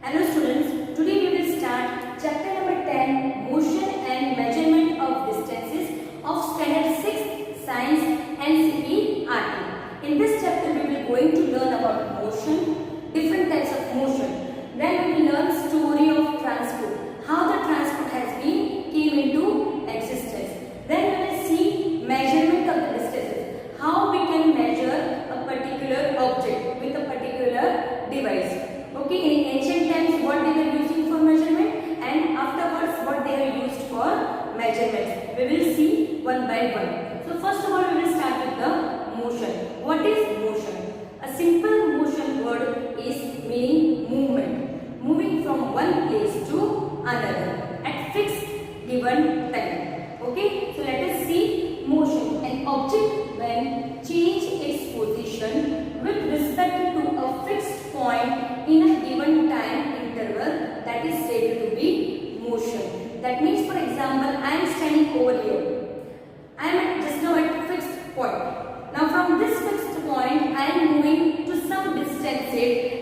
Hello students, today we will start chapter number 10, Motion and Measurement of Distances of Standard 6 Science NCERT. In this chapter we will going to learn about motion, different types of motion. Then we will learn story of transport, how the transport has been came into existence. Then we will see measurement of the distances, how we can measure a particular object with a particular device. Okay, in ancient times what they were using for measurement, and afterwards what they are used for measurements. We will see one by one. So first of all we will start with the motion. What is motion? A simple motion word is meaning movement, moving from one place to another at fixed given time. Okay, so let us see motion. An object when change its position with respect to a fixed point in a given time interval, that is said to be motion. That means, for example, I am standing over here. I am just now at a fixed point. Now from this fixed point I am moving to some distance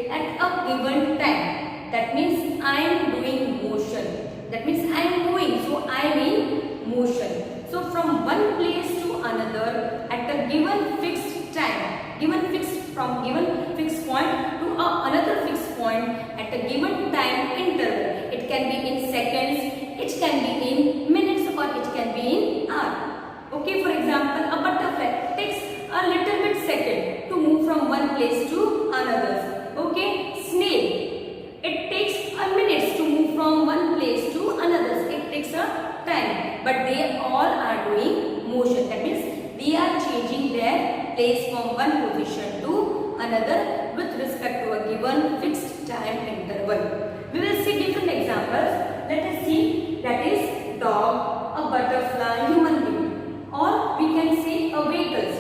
at a given time. That means I am doing motion. That means I am moving, so I am in motion. So from one place to another at a given fixed time, given fixed point to another fixed point at a given time interval. It can be in seconds, it can be in minutes, or it can be in hours. Okay, for example, a butterfly takes a little bit second to move from one place to another. Okay, snail, it takes a minute to move from one place to another. It takes a time, but they all are doing motion. That means they are changing their place from one position to another with respect to a given fixed time interval. We will see different examples. Let us see, that is dog, a butterfly, human being, or we can say a vehicles.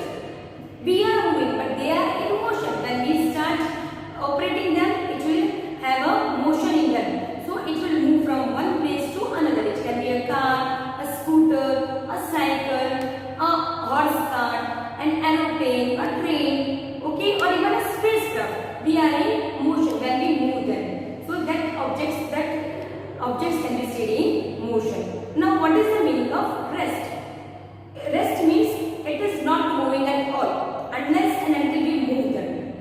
We are moving, but they are in motion. When we start operating them, it will have a motion in them. So it will move from one place to another. It can be a car, a scooter, a cycle, a horse cart, an aeroplane, a train, okay, or even a spacecraft. They are in motion when we move them. So that objects can be said in motion. Now what is the meaning of rest? Rest means it is not moving at all unless and until we move them.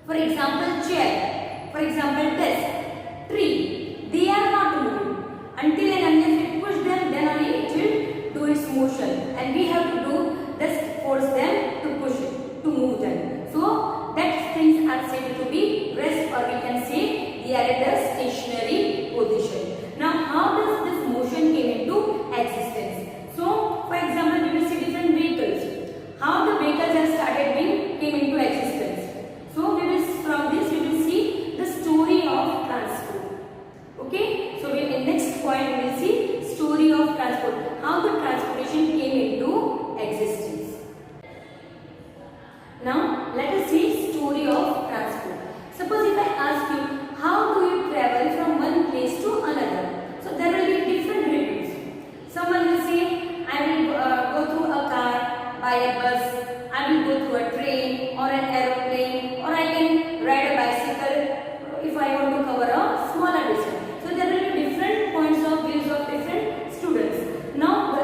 For example, chair, for example, desk, tree, they are not moving. Until and unless we push them, then only it will do its motion, and we have to do just force them to push it, to move them. So that things are said to be rest, or we can say they are at a stationary position. Now how does this motion came into existence? So for example, we will see different vehicles. How the vehicles have started came into existence. So from this we will see the story of transport. Okay, so in next point we will see story of transport, how the transportation came into existence. Now let us see story of transport. Suppose if I ask you, how do you travel from one place to another? So there will be different reviews. Someone will say, I will go through a car, by a bus, I will go through a train or an aeroplane, or I can ride a bicycle if I want to cover a smaller distance. So there will be different points of views of different students. Now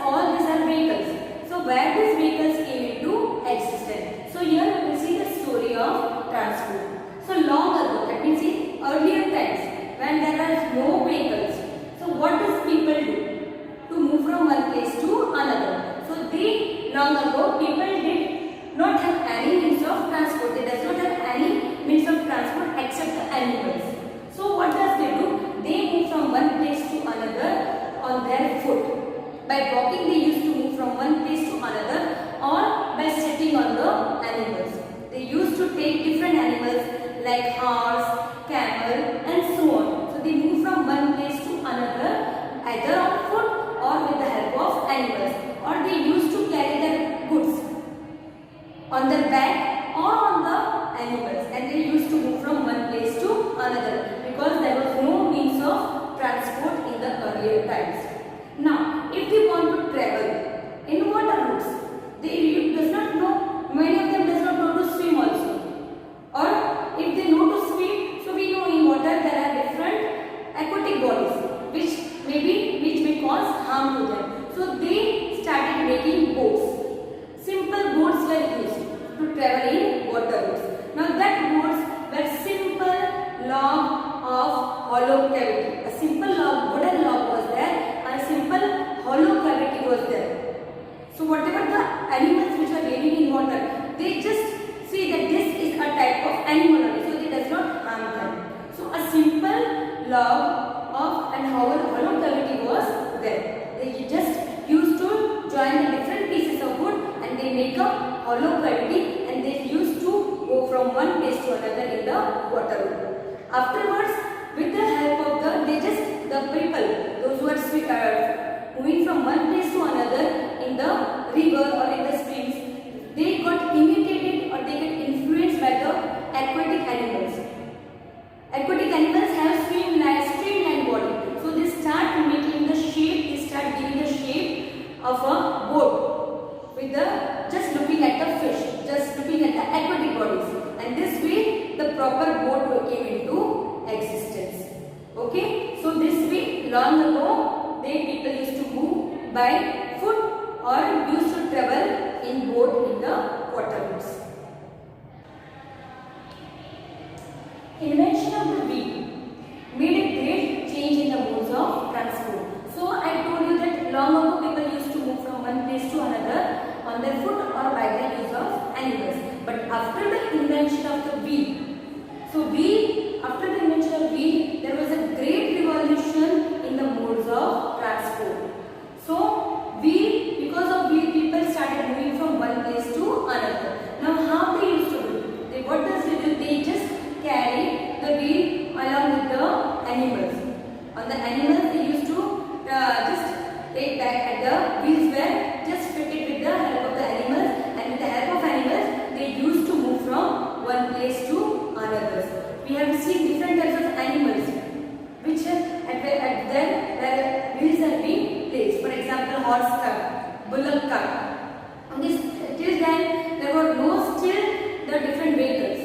all these are vehicles. So where these vehicles came into existence? So here we will see the story of transport. So long ago, that means in earlier times when there are no vehicles, so what does people do to move from one place to another? So long ago people did not have any means of transport. They does not have any means of transport except the animals. So what does they do? They move from one place to another on their foot. By walking they used to move from one place to another, or by sitting on the animals. They used to take different animals like horse, camel and so on. So they move from one place to another either on foot or with the help of animals, or they used to carry their goods on their back or on the animals, and they used to move from one place to another because there was no means of transport in the earlier times. Now if they want to travel in water routes, they does not know, many of them does not know to swim also, or if they know to swim, so we know in water there are water. Afterwards, with the help of the people, those who are moving from one place to another in the river or in the streams, they got imitated or they get influenced by the aquatic animals. Aquatic animals have streamlined body, so they start making the shape. They start giving the shape of a boat with the just looking at the fish, just looking at the aquatic bodies, and this way the proper boat came into existence. Okay, so this way long ago people used to move by foot or used to travel in boat in the waterways. Invention of the wheel made a great change in the modes of transport. So I told you that long ago people used to move from one place to another on their foot or by the use of animals. But after the invention of the wheel, after the invention of wheel, there was a great revolution in the modes of transport. So because of wheel, people started moving from one place to another. Now how they used to do? What does they do? They just carry the wheel along with the animals. On the animals, they used to just take back at the wheels were just fitted with the help of the animals, and with the help of animals, they used to move from one place to another. We have seen different types of animals which at their wheels have been placed. For example, horse cart, bullock cart. Till then, there were no still the different vehicles.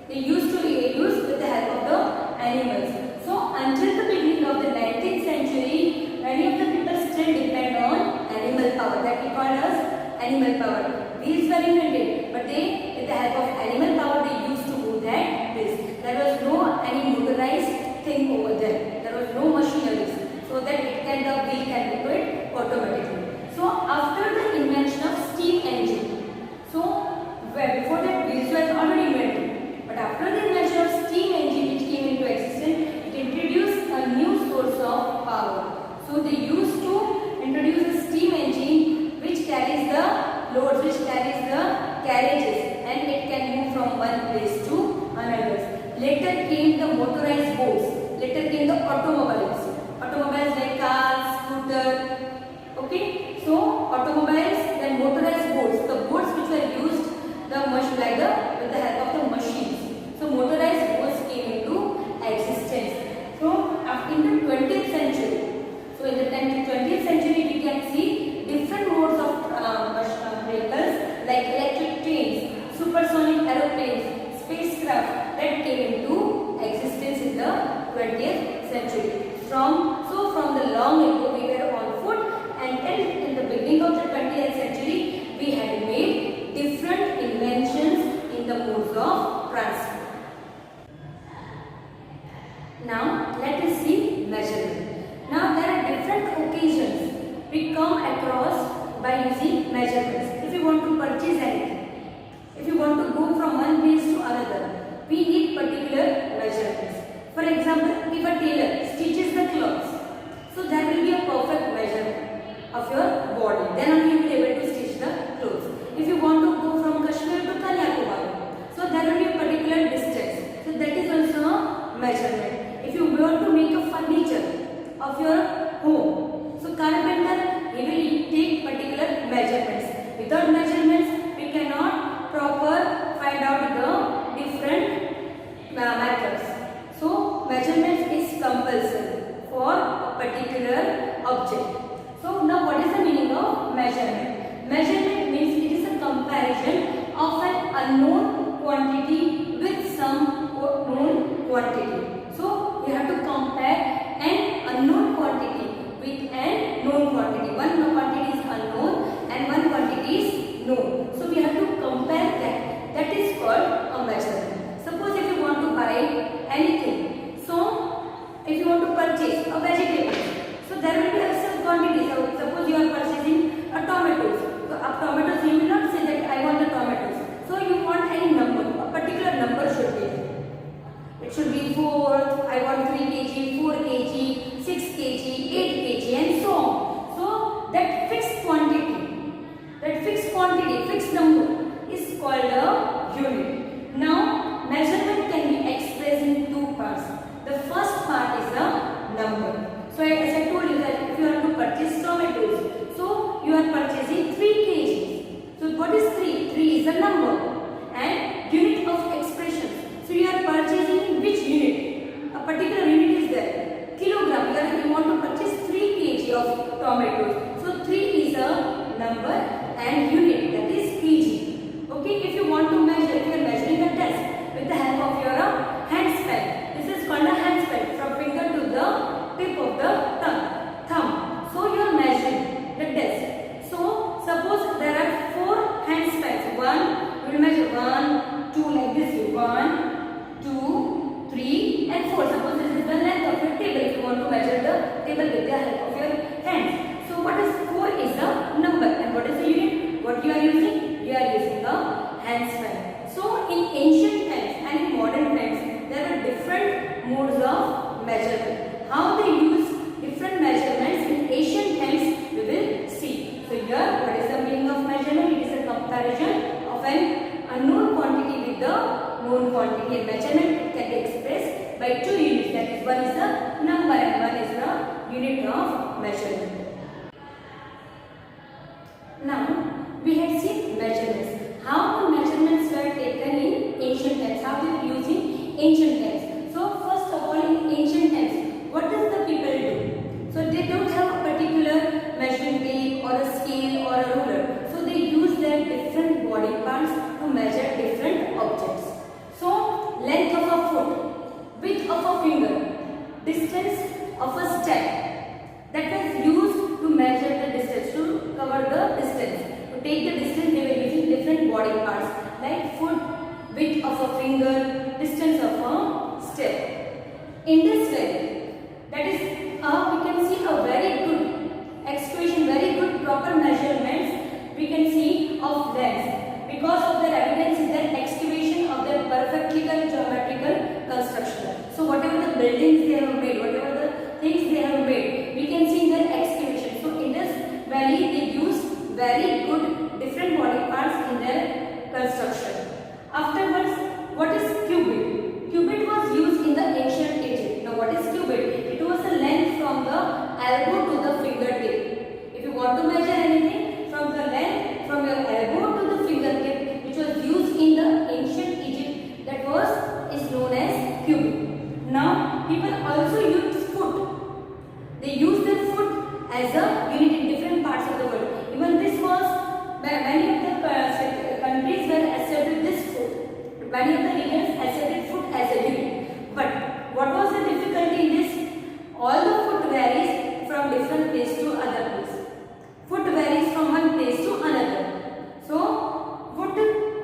They used to use with the help of the animals. So until the beginning of the 19th century, many of the people still depend on animal power, that we call as animal power. Wheels were invented, but with the help of animal power, they used to move that wheels. There was no any motorized thing over there. There was no machineries, so that the wheel can do it automatically. So after the invention of steam engine, before that wheels were already invented, but after the invention of steam engine which came into existence, it introduced a new source of power. So they used to introduce a steam engine which carries the loads, which carries the carriages, and it can move from one place to another. Later came the motorized boats. Later came the automobiles. Automobiles like cars, scooter. Okay, so automobiles, then motorized boats. The boats which were used with the help of the machines. So motorized boats came into existence. So in the 20th century, in the 20th century, we can see different modes of vehicles like electric trains, supersonic aeroplanes, spacecraft that came into existence in the 20th century. From the long ago we were on foot, and in the beginning of the 20th century we had made different inventions in the modes of transport. Now let us see measurement. Now there are different occasions we come across by using measurements. If you want to purchase anything, if you want to go from one place to another, we need particular measurements. For example, if a tailor stitches the clothes, so there will be a perfect measurement of your body. Then only you will be able to stitch the clothes. If you want to go from Kashmir to Kanyakumari, so there will be a particular distance. So that is also a measurement. If you want to make a furniture of your home, so carpenter, he will take particular measurements. Without measurements, we cannot find out the different methods. So measurements is compulsory for a particular object. So now what is the meaning of measurement? Measurement means it is a comparison of an unknown quantity with some known quantity. So we have to compare an unknown quantity with an known quantity. One quantity is unknown and one quantity is known. So we have to compare that. That is called a measurement. Suppose if you want to buy anything, so if you want to purchase a vegetable, so there will be some quantity. So suppose you are purchasing a tomatoes. So of tomatoes you will not say that I want the tomatoes. So you want any number, a particular number should be. It should be 4, I want 3 kg, 4 kg, 6 kg, 8 kg and so on. So that fixed quantity, fixed number is called a unit. Now measurement can be expressed we will measure 1, 2 like this. 1, 2, 3 and 4. Suppose this is the length of your table. If you want to measure the table with the help of your hands. So what is 4 is a number, and what is the unit? What you are using? You are using a hand span. So in ancient times and in modern times, there were different modes of measurement. How they use different measurements in ancient times, we will see. So here, what is the meaning of measurement? It is a comparison of an unknown quantity with the known quantity. And measurement can be expressed by two units. That is, one is the number and one is the unit of measurement. Now, we have seen measurements. How the measurements were taken in ancient times. How they were used in ancient times. So, first of all, in ancient times, what does the people do? So, they don't have a particular measuring tape or a scale or a ruler. So, they use their different body parts to measure different objects. So, length of a foot, width of a finger, distance of a step. That was used to measure the distance, to cover the distance. To take the distance, they were using different body parts like foot, width of a finger, distance of a step. In this way, that is, we can see a very good excavation, very good proper measurements we can see of lengths because of their evidence in their excavation of their perfectly geometrical construction. So whatever the buildings they have made, whatever the things they have made, we can see in their excavation. So in this valley they used very good different body parts in their construction. Afterwards, what is cubit? Cubit was used in the ancient Egypt. Now what is cubit? It was the length from the elbow to the fingertip. If you want to measure anything from the length from your elbow to the fingertip, which was used in the ancient Egypt, that is known as cubit. Now people also use foot. They use their foot as a unit in different parts of the world. Even this was, many of the countries were accepted this foot. Many of the regions accepted foot as a unit. But what was the difficulty in this? All the foot varies from different place to other place. Foot varies from one place to another. So, foot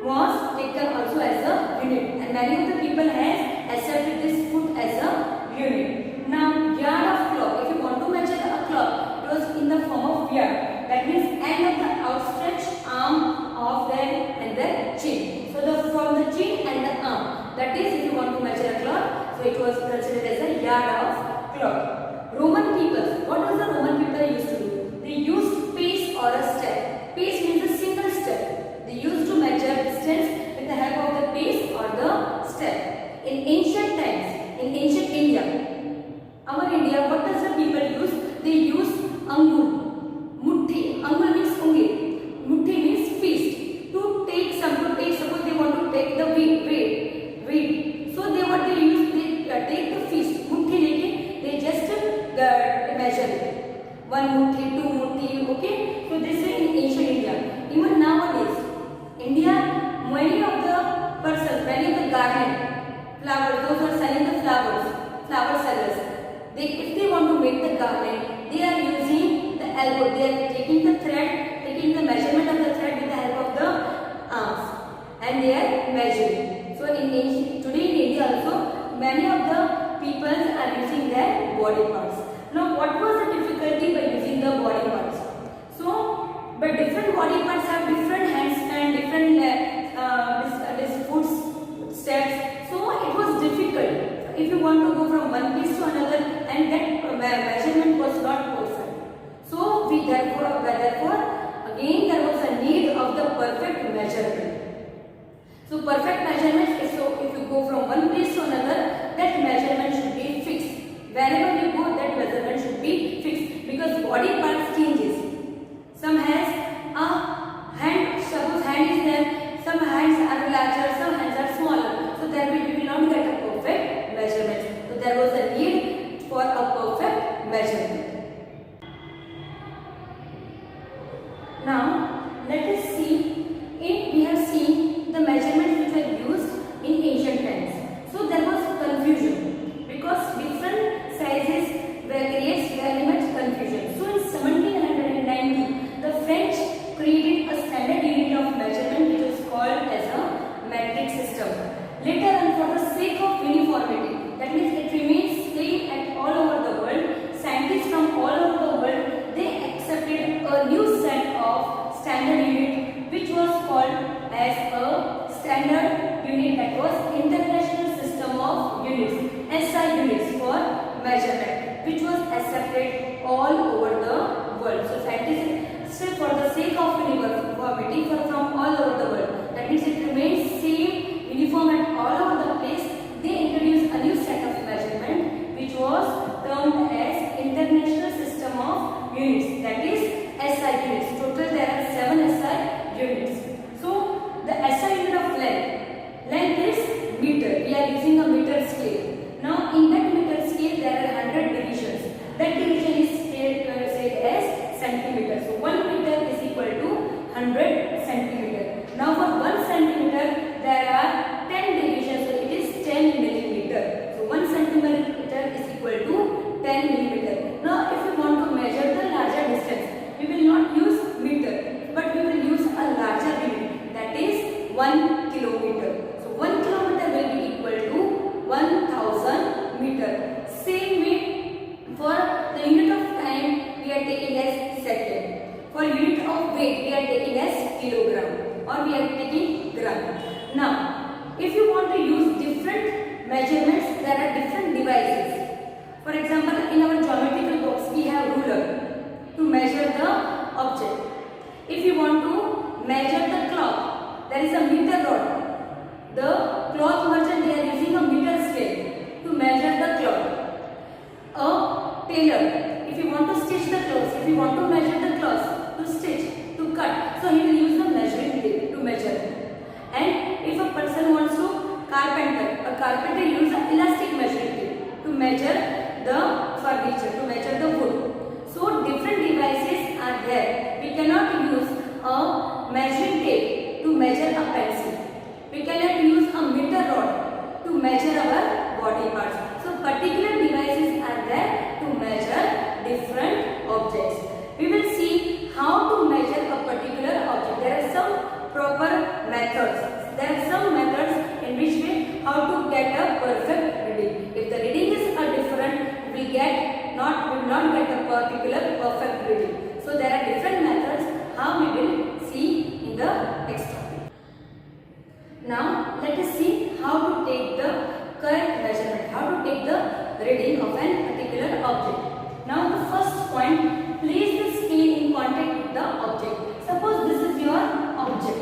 was taken also as a unit. And many of the people has accepted this foot as a unit. Now, yard of clock. If you want to measure a clock, it was in the form of yard. That means end of the outstretched arm of them and their chin. So, from the chin and the arm. That is, if you want to measure a clock, so it was considered as a yard of clock. Roman people. What was the Roman people used to do? They used pace or a step. Pace means a single step. They used to measure distance with the help of the pace or the step. In ancient times, in ancient India, our India, what does the people use? They use angul, mutti. Angul means ungli. Mutti means fist. To take suppose they want to take the weight. So what they use, they take the fist. Mutti leke, they just measure it. One mutti, two mutti, okay? So this is in ancient India. Even nowadays, India, many of the persons, many of the garment, flowers, those who are selling the flowers, flower sellers, if they want to make the garment, they are using the elbow. They are taking the thread, taking the measurement of the thread with the help of the arms, and they are measuring. So today in India also, many of the people are using their body parts. Now, what was the difficulty by using the body parts? So, but different body parts have different handspan, different foot steps. So, it was difficult. If you want to go from one place to another, and that measurement was not perfect. So, therefore, again there was a need of the perfect measurement. So, perfect measurement, if you go from one place to another, that measurement should be fixed. Wherever you go, that measurement should be fixed because body parts changes. Some has a hand, suppose hand is there, some hands are larger, some hands are smaller. So there we will not get a perfect measurement. So there was a need for a perfect measurement. Now let us see, we have seen the measurements which were used in ancient times. So Later on, for the sake of uniformity, that means it remains same at all over the world, scientists from all over the world, they accepted a new set of standard unit which was called as a standard unit, that was International System of Units, SI units for measurement, which was accepted all over the world. So scientists still, for the sake of uniformity from all over the world, that means it remains same, uniform at all over the place, they introduced a new set of measurement which was termed as International System of Units, that is SI units. Total there are 7 SI units. So the SI unit of length is meter. We are using a meter scale. Now in that meter scale there are 100 divisions. That division is said as centimeter. So 1 meter is equal to 100 centimeter. Now for 1 centimeter there are 10 divisions. So it is 10 millimeter. So 1 centimeter is equal to 10 millimeter. Now if you want to measure the larger distance, we will not use meter, but we will use a larger unit, that is 1 kilometer. So 1 kilometer will be equal to 1000 meter. Same way, for the unit of time we are taking as second. For unit of weight we are taking as kilogram, or we are taking gram. Now if you want to use different measurements, there are different devices. For example, in our geometrical box we have ruler to measure the object. If you want to measure the cloth, there is a meter rod. The cloth merchant, they are using a meter scale to measure the cloth. A tailor, if you want to stitch the clothes, if you want to measure the clothes, to stitch, to cut, so he will use the measuring tape to measure. And if a person wants to carpenter, a carpenter uses an elastic measuring tape to measure the furniture, to measure the wood. So different devices are there. We cannot use a measuring tape to measure a pencil. We cannot use a meter rod to measure our body parts. So particular devices are there to measure different objects. We will see how to measure a particular object. There are some proper methods. There are some methods in which way how to get a perfect reading. If the reading is different, we will not get a particular perfect reading. So there are different methods how we will see in the next topic. Now let us see how to take the correct measurement, how to take the reading of an particular object. Now the first point, place the scale in contact with the object. Suppose this is your object.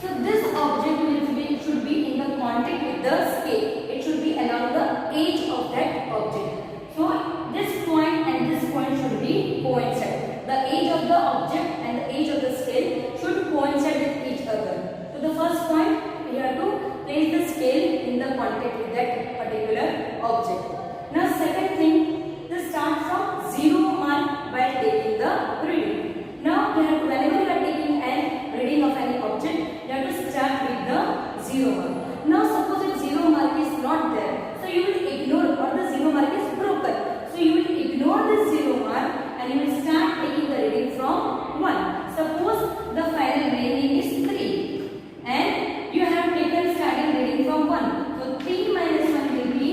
So this object should be in the contact with the scale. It should be along the edge of that object. So this point and this point should be coincide. The edge of the object and the edge of the scale should coincide with each other. So the first point, we have to place the scale in the contact with that particular object. Now second thing, to start from 0 mark by taking the reading. Now whenever you are taking a reading of any object, you have to start with the 0 mark. Now suppose if 0 mark is not there, so you will ignore, or the 0 mark is broken. So you will ignore the 0 mark and you will start taking the reading from 1. Suppose the final reading is 3 and you have taken starting reading from 1. So 3 minus 1 will be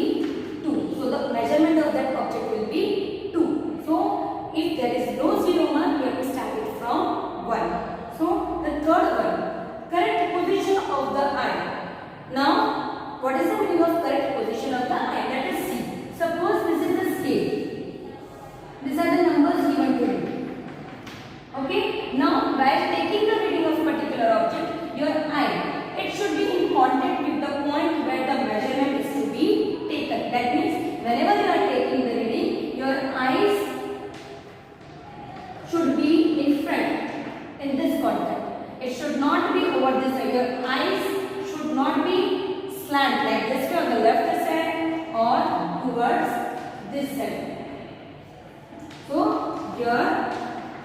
2. So the measurement of that object will be 2. So if there is no 0 mark, you have to start it from 1. So the third one, correct position of the eye. Now, what is the meaning of correct position of the eye? Let us see. Suppose this is the scale. These are the numbers given to you. Okay. Now, while taking the reading of a particular object, your eye, it should be in contact with the point where the measurement is to be taken. That means, whenever you are taking the reading, your eyes should be in front in this contact. It should not be over this side. Your eyes should not be slant like this way on the left side or towards this side. So here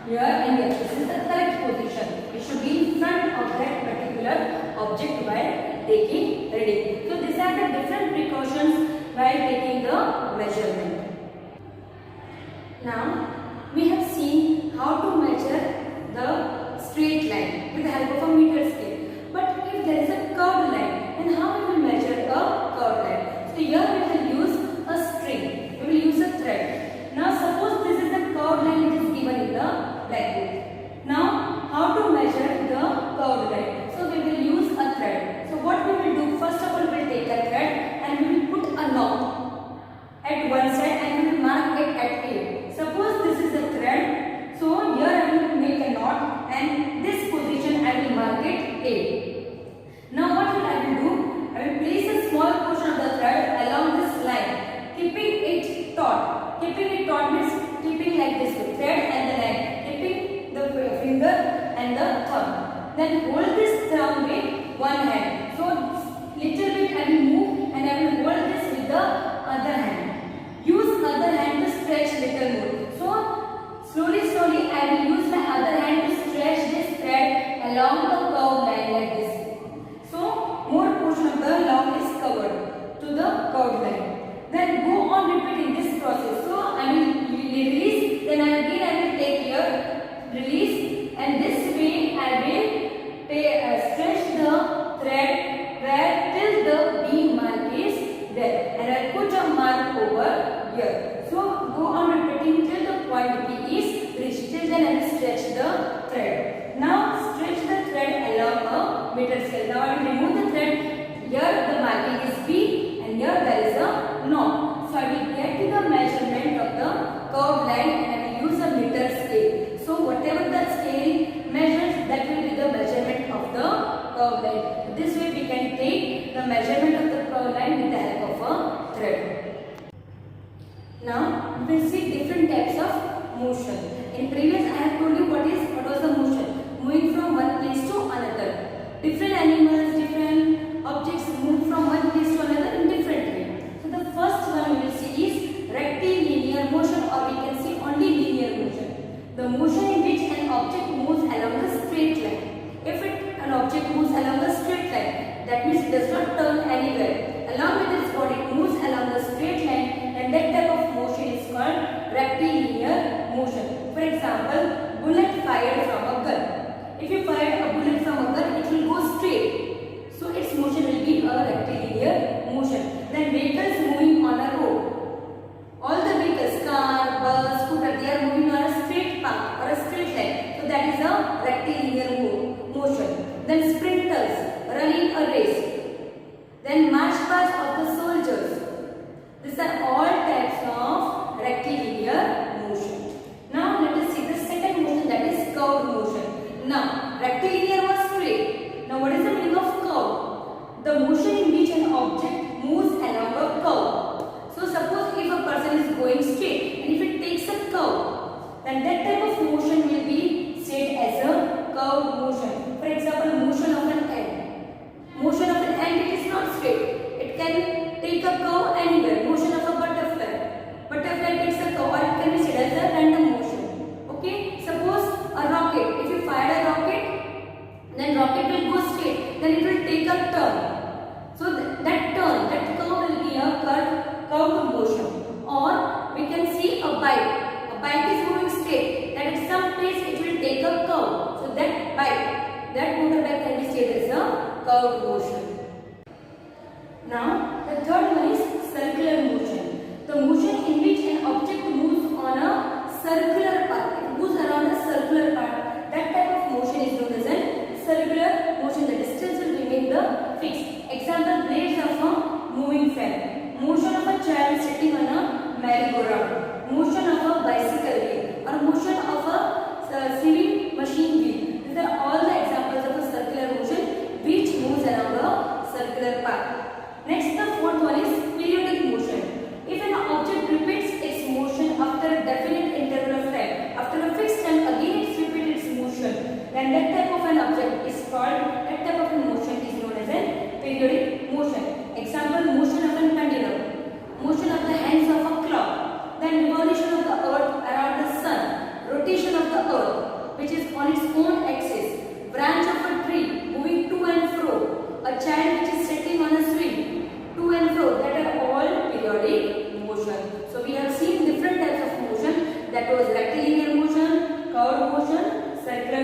and here, this is the correct position. It should be in front of that particular object while taking reading. So these are the different precautions while taking the measurement. Now we have seen how to measure the straight line with the help of a meter scale. But if there is a curved line, then how we will This way we can take the measurement of the curved line with the help of a thread. Now we will see different types of motion. In previous I have told you what was the motion, moving from one place to another. Different animals, different objects move from one place to another in different way. So the first one we will see is rectilinear motion, or we can see only linear motion. The motion in which an object moves along a straight line. If an object moves along a straight line, that means it does not turn anywhere. Along with its body, it moves along a straight line, and that type of motion is called rectilinear motion. For example, bullet fired from a gun. If you fire a bullet from a gun, it will go straight. So its motion will be a rectilinear motion. Then vehicles moving on a road. All the vehicles, car, bus, scooter, they are moving on a straight path or a straight line. So that is a rectilinear motion. Then sprinters running a race. Then march past of the soldiers. These are all types of rectilinear motion. Now let us see the second motion, that is curved motion. Now rectilinear was straight. Now what is the meaning of curve? The motion in which an object moves along a curve. So suppose if a person is going straight and if it takes a curve, then that type of motion will be said as a curved motion. For example, motion of an ant. Motion of an ant, it is not straight. It can take a curve anywhere. Motion of a butterfly. Butterfly takes a curve, or it can be said as a random motion. Okay. Suppose a rocket. If you fire a rocket, then rocket will go straight. Then it will take a turn. So that turn, that curve will be a curved motion. Or we can see a bike. A bike is moving straight. That at some place it will take a curve. So that bike, that motorbike can be said as a curved motion. Now the third one is circular motion. The motion in which an object moves on a circular path. It moves around a circular path. That type of motion is known as a circular motion. The distance will remain the fixed. Example, blades of a moving fan. Motion of a child sitting on a merry-go-round. Motion of a bicycle wheel, or motion of a sewing machine wheel. These are all the examples of a circular motion which moves along a circular path. Next, the fourth one is periodic motion. If an object repeats its motion after a definite interval of time, after a fixed time again it repeats its motion, then that type of an object is called, that type of a motion is known as a periodic motion. Example, motion of a pendulum, motion of the hands of a clock, then revolution of the earth around the sun, rotation of the earth which is on its own axis, branch of a tree moving to and fro, a child which is sitting on a swing, to and fro, that are all periodic motion. So we have seen different types of motion, that was rectilinear motion, curved motion, circular